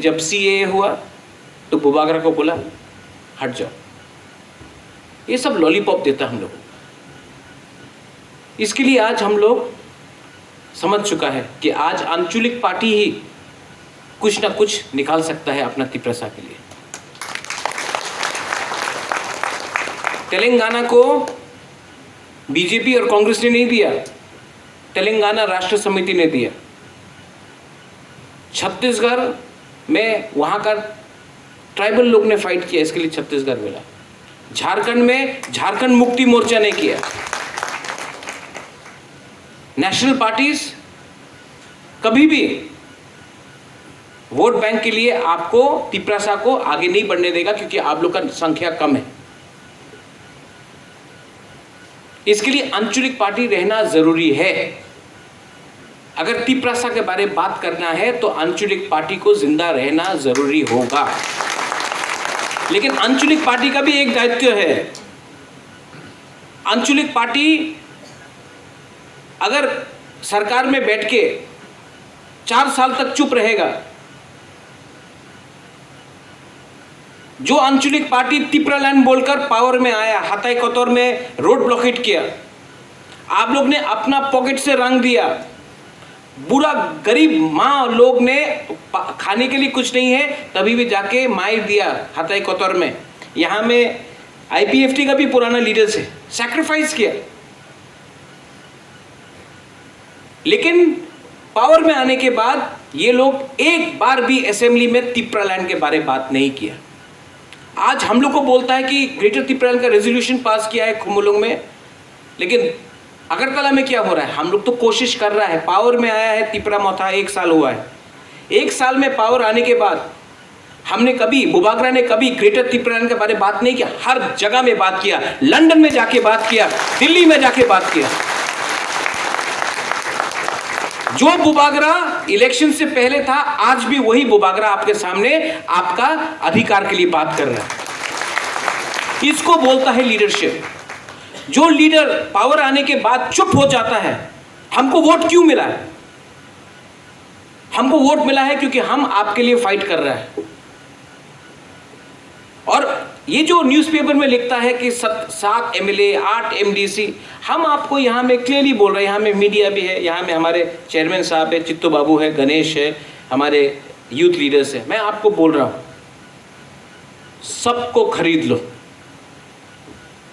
जब सीएए हुआ तो बुबागरा को बोला हट जाओ। ये सब लॉलीपॉप देता हम लोग। इसके लिए आज हम लोग समझ चुका है कि आज आंचलिक पार्टी ही कुछ ना कुछ निकाल सकता है अपना तिप्रसा के लिए। तेलंगाना को बीजेपी और कांग्रेस ने नहीं दिया, तेलंगाना राष्ट्र समिति ने दिया। छत्तीसगढ़ में वहां का ट्राइबल लोग ने फाइट किया, इसके लिए छत्तीसगढ़ मिला। झारखंड में झारखंड मुक्ति मोर्चा ने किया। नेशनल पार्टीज कभी भी वोट बैंक के लिए आपको तिप्रसा को आगे नहीं बढ़ने देगा, क्योंकि आप लोग का संख्या कम है। इसके लिए आंचलिक पार्टी रहना जरूरी है। अगर तिप्रसा के बारे में बात करना है तो आंचलिक पार्टी को जिंदा रहना जरूरी होगा। लेकिन आंचलिक पार्टी का भी एक दायित्व है। आंचलिक पार्टी अगर सरकार में बैठ के 4 साल तक चुप रहेगा, जो आंचलिक पार्टी तिप्रालैंड बोलकर पावर में आया, हताई कोतोर में रोड ब्लॉकेट किया, आप लोग ने अपना पॉकेट से रंग दिया। बुरा गरीब माँ लोग ने खाने के लिए कुछ नहीं है, तभी भी जाके मार दिया हताई कोतोर में। यहाँ में आईपीएफटी का भी पुराना लीडर्स है, सैक्रिफाइस किया। लेकिन पावर में आने के बाद ये लोग एक बार भी असेंबली में तिप्रालैंड के बारे में बात नहीं किया। आज हम लोग को बोलता है कि ग्रेटर तिप्रालैंड का रेजोल्यूशन पास किया है खुमुलुंग में, लेकिन अगरतला में क्या हो रहा है? हम लोग तो कोशिश कर रहा है। पावर में आया है तिप्रा मोथा, 1 साल हुआ है। 1 साल में पावर आने के बाद हमने कभी, बुबागरा ने कभी ग्रेटर तिप्रालैंड के बारे में बात नहीं किया। हर जगह में बात किया, लंदन में जाके बात किया, दिल्ली में जाके बात किया। जो बुबागरा इलेक्शन से पहले था, आज भी वही बुबागरा आपके सामने आपका अधिकार के लिए बात कर रहा है। इसको बोलता है लीडरशिप। जो लीडर पावर आने के बाद चुप हो जाता है, हमको वोट क्यों मिला है? हमको वोट मिला है क्योंकि हम आपके लिए फाइट कर रहे हैं। और ये जो न्यूज़पेपर में लिखता है कि 7 एमएलए 8 एमडीसी, हम आपको यहाँ में क्लियरली बोल रहे हैं। यहाँ में मीडिया भी है, यहाँ में हमारे चेयरमैन साहब है, चित्तू बाबू है, गणेश है, हमारे यूथ लीडर्स है। मैं आपको बोल रहा हूँ, सबको खरीद लो,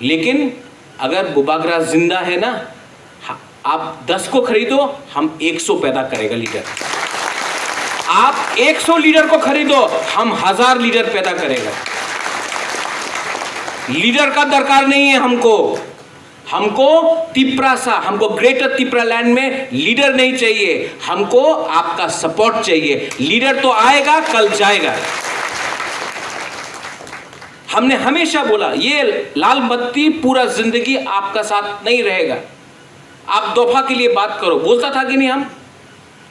लेकिन अगर बुबागरा जिंदा है ना, आप 10 को खरीदो, हम 100 पैदा करेगा लीडर। आप 100 लीडर को खरीदो, हम 1000 लीडर पैदा करेगा। लीडर का दरकार नहीं है हमको तिप्रासा, हमको ग्रेटर तिप्रालैंड में लीडर नहीं चाहिए, हमको आपका सपोर्ट चाहिए। लीडर तो आएगा, कल जाएगा। हमने हमेशा बोला ये लाल बत्ती पूरा जिंदगी आपका साथ नहीं रहेगा। आप दफा के लिए बात करो, बोलता था कि नहीं हम?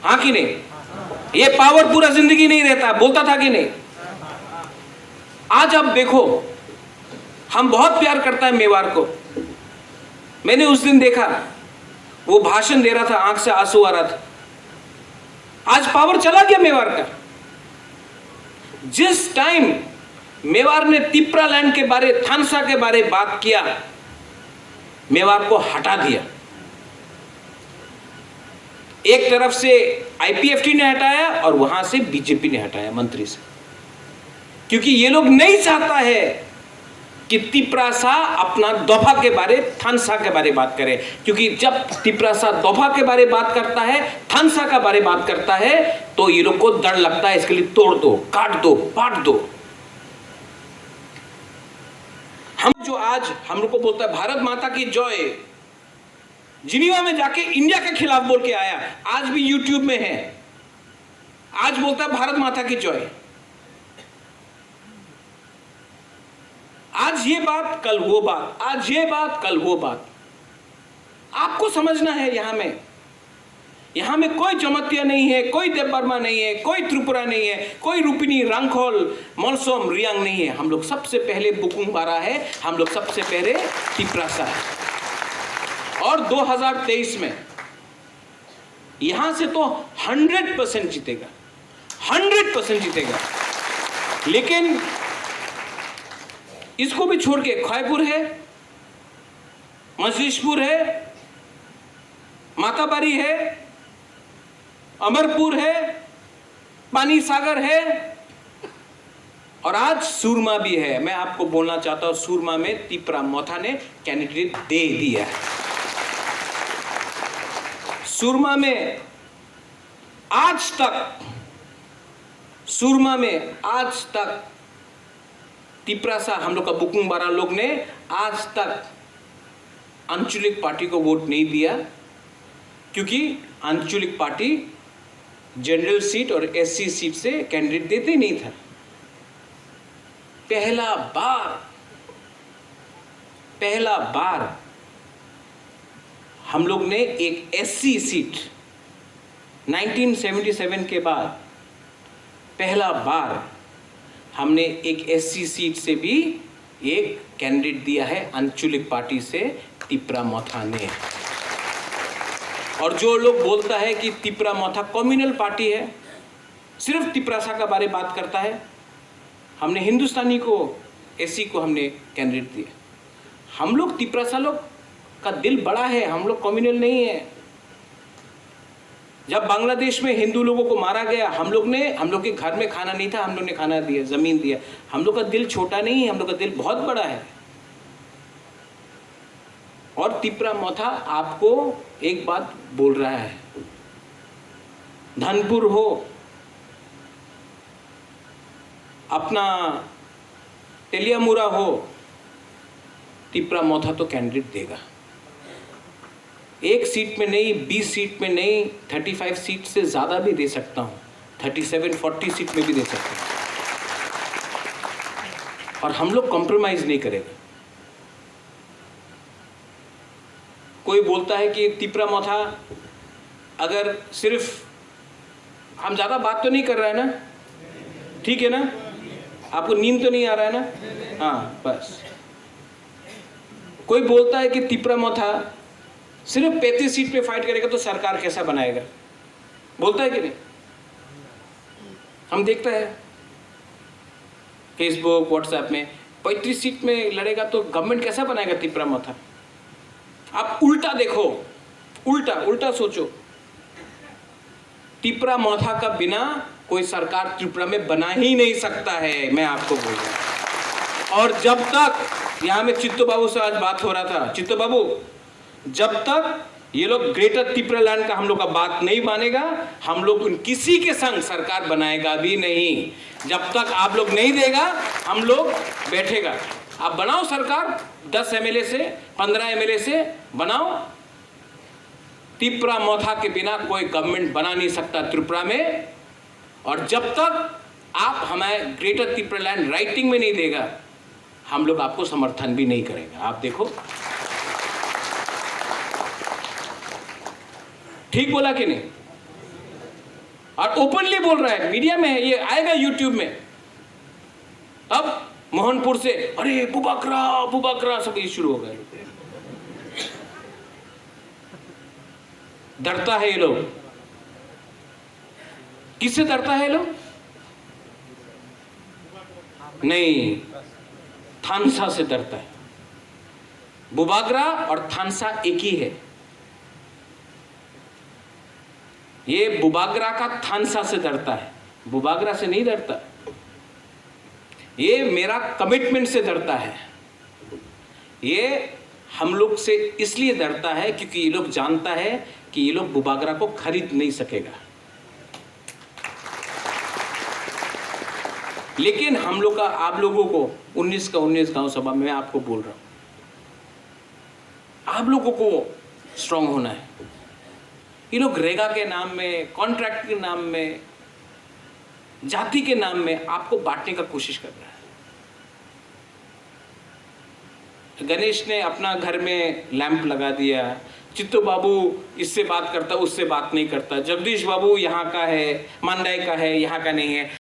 हाँ कि नहीं? ये पावर पूरा जिंदगी नहीं रहता, बोलता था कि नहीं? आज आप देखो, हम बहुत प्यार करता है मेवाड़ को। मैंने उस दिन देखा, वो भाषण दे रहा था, आंख से आंसू आ रहा था। आज पावर चला गया मेवाड़ का। जिस टाइम मेवाड़ ने तिप्रालैंड के बारे, थानसा के बारे बात किया, मेवाड़ को हटा दिया। एक तरफ से आईपीएफटी ने हटाया और वहां से बीजेपी ने हटाया मंत्री से, क्योंकि ये लोग नहीं चाहता है कि तिप्रासा अपना दफा के बारे, थानसा के बारे बात करे। क्योंकि जब तिप्रासा दफा के बारे बात करता है, थानसा का बारे बात करता है, तो ये लोग को डर लगता है, इसके लिए तोड़ दो, काट दो, पाट दो। हम जो आज हम लोग को बोलता है भारत माता की जय, जिनीवा में जाके इंडिया के खिलाफ बोल के आया, आज भी यूट्यूब में है। आज बोलता है भारत माता की जय। आज ये बात, कल वो बात, आज ये बात, कल वो बात। आपको समझना है, यहां में कोई जमतिया नहीं है, कोई देवबर्मा नहीं है, कोई त्रिपुरा नहीं है, कोई रूपिनी, रंगखोल, मोलसोम, रियांग नहीं है। हम लोग सबसे पहले बुकुंग बारा है, हम लोग सबसे पहले तिप्रासा है। और 2023 में यहां से तो 100% जीतेगा। 100% जीतेगा। लेकिन इसको भी छोड़ के खैपुर है, मजलिशपुर है, माताबारी है, अमरपुर है, पानी सागर है और आज सूरमा भी है। मैं आपको बोलना चाहता हूं, सूरमा में तिपरा मोथा ने कैंडिडेट दे दिया है। सूरमा में आज तक तिपरासा हम लोग का बुकुंग बारा लोग ने आज तक आंचलिक पार्टी को वोट नहीं दिया, क्योंकि आंचलिक पार्टी जनरल सीट और एससी सीट से कैंडिडेट देते नहीं था। पहला बार हम लोग ने एक एससी सीट 1977 के बाद पहला बार हमने एक एससी सीट से भी एक कैंडिडेट दिया है आंचलिक पार्टी से, तिपरा मोथा ने। और जो लोग बोलता है कि तिपरा मोथा कम्युनल पार्टी है, सिर्फ तिपरासा का बारे बात करता है, हमने हिंदुस्तानी को, एससी को हमने कैंडिडेट दिया। हम लोग तिपरासा लोग का दिल बड़ा है, हम लोग कम्युनल नहीं है। जब बांग्लादेश में हिंदू लोगों को मारा गया, हम लोग के घर में खाना नहीं था, हम लोग ने खाना दिया, जमीन दिया। हम लोग का दिल छोटा नहीं है, हम लोग का दिल बहुत बड़ा है। और तिपरा मोथा आपको एक बात बोल रहा है, धनपुर हो, अपना तेलियामुरा हो, तिपरा मोथा तो कैंडिडेट देगा। एक सीट में नहीं, 20 सीट में नहीं, 35 सीट से ज़्यादा भी दे सकता हूँ, 37-40 सीट में भी दे सकता हूँ। और हम लोग कॉम्प्रोमाइज़ नहीं करेंगे। कोई बोलता है कि तिपरा मोथा, अगर सिर्फ, हम ज़्यादा बात तो नहीं कर रहे हैं ना, ठीक है ना? आपको नींद तो नहीं आ रहा है ना? हाँ, बस। कोई बोलता है कि तिपरा मोथा सिर्फ 35 सीट पे फाइट करेगा तो सरकार कैसा बनाएगा, बोलता है कि नहीं? हम देखते हैं फेसबुक, व्हाट्सएप में 35 सीट में लड़ेगा तो गवर्नमेंट कैसा बनाएगा तिपरा मोथा। आप उल्टा देखो, उल्टा सोचो, तिपरा मोथा का बिना कोई सरकार त्रिपुरा में बना ही नहीं सकता है, मैं आपको बोल रहा हूं। और जब तक, यहां में चित्तो बाबू से आज बात हो रहा था, चित्तो बाबू, जब तक ये लोग ग्रेटर त्रिपुरा लैंड का हम लोग का बात नहीं मानेगा, हम लोग किसी के संग सरकार बनाएगा भी नहीं। जब तक आप लोग नहीं देगा, हम लोग बैठेगा। आप बनाओ सरकार, 10 एमएलए से, 15 एमएलए से बनाओ। तिपरा मोथा के बिना कोई गवर्नमेंट बना नहीं सकता त्रिपुरा में। और जब तक आप हमें ग्रेटर त्रिपुरा लैंड राइटिंग में नहीं देगा, हम लोग आपको समर्थन भी नहीं करेगा। आप देखो, ठीक बोला कि नहीं? और ओपनली बोल रहा है, मीडिया में है, ये आएगा यूट्यूब में। अब मोहनपुर से अरे बुबाकरा सब ये शुरू हो गए। डरता है ये लोग। किससे डरता है ये लोग? नहीं, थानसा से डरता है। बुबागरा और थानसा एक ही है। ये बुबागरा का थानसा से डरता है, बुबागरा से नहीं डरता। ये मेरा कमिटमेंट से डरता है। ये हम लोग से इसलिए डरता है क्योंकि ये लोग जानता है कि ये लोग बुबागरा को खरीद नहीं सकेगा। लेकिन हम लोग का, आप लोगों को 19 का 19 गांव सभा में आपको बोल रहा हूं, आप लोगों को स्ट्रांग होना है। ये लोग रेगा के नाम में, कॉन्ट्रैक्ट के नाम में, जाति के नाम में आपको बांटने का कोशिश कर रहा है। गणेश ने अपना घर में लैंप लगा दिया, चित्तो बाबू इससे बात करता, उससे बात नहीं करता, जगदीश बाबू यहाँ का है, मांडाई का है, यहाँ का नहीं है।